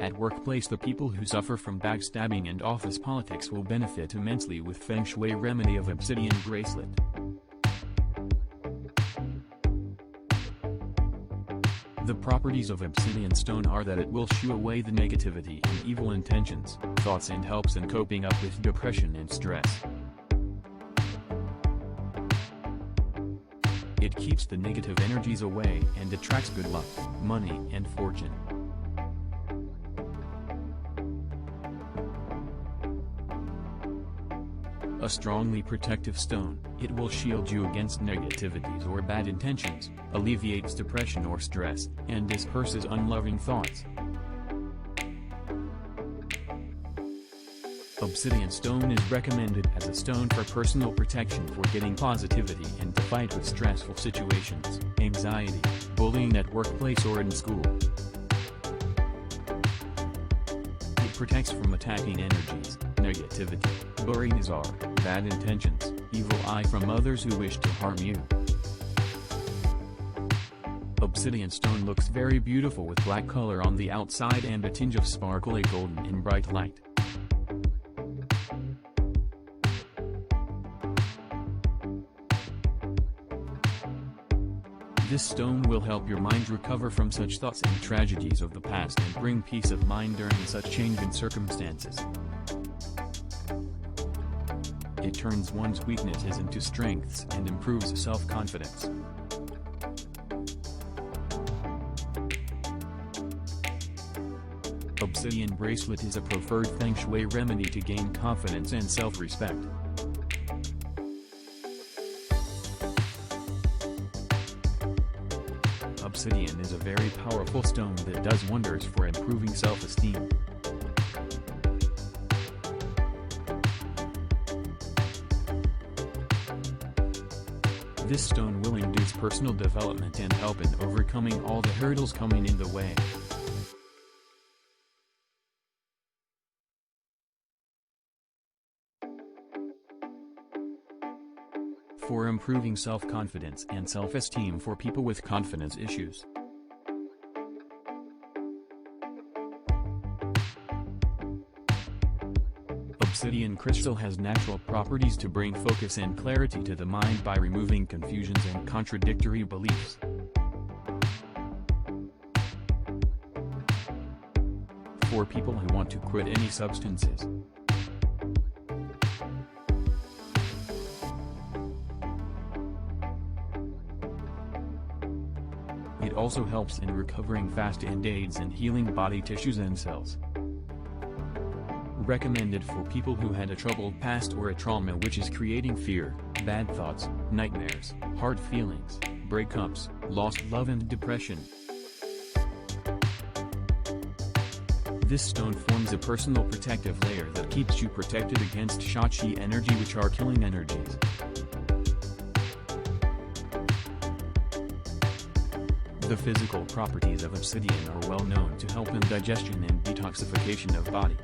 At workplace, the people who suffer from backstabbing and office politics will benefit immensely with Feng Shui remedy of Obsidian bracelet. The properties of obsidian stone are that it will shoo away the negativity and evil intentions, thoughts, and helps in coping up with depression and stress. It keeps the negative energies away and attracts good luck, money, and fortune. A strongly protective stone, it will shield you against negativities or bad intentions, alleviates depression or stress, and disperses unloving thoughts. Obsidian stone is recommended as a stone for personal protection for getting positivity and to fight with stressful situations, anxiety, bullying at workplace or in school. It protects from attacking energies, negativity, bury-nazar, bad intentions, evil eye from others who wish to harm you. Obsidian stone looks very beautiful with black color on the outside and a tinge of sparkly golden in bright light. This stone will help your mind recover from such thoughts and tragedies of the past and bring peace of mind during such change in circumstances. It turns one's weaknesses into strengths and improves self-confidence. Obsidian bracelet is a preferred Feng Shui remedy to gain confidence and self-respect. Obsidian is a very powerful stone that does wonders for improving self-esteem. This stone will induce personal development and help in overcoming all the hurdles coming in the way. For improving self-confidence and self-esteem for people with confidence issues. Obsidian crystal has natural properties to bring focus and clarity to the mind by removing confusions and contradictory beliefs. For people who want to quit any substances. It also helps in recovering fast and aids in healing body tissues and cells. Recommended for people who had a troubled past or a trauma which is creating fear, bad thoughts, nightmares, hard feelings, breakups, lost love and depression. This stone forms a personal protective layer that keeps you protected against shyness energy, which are killing energies. The physical properties of obsidian are well known to help in digestion and detoxification of body.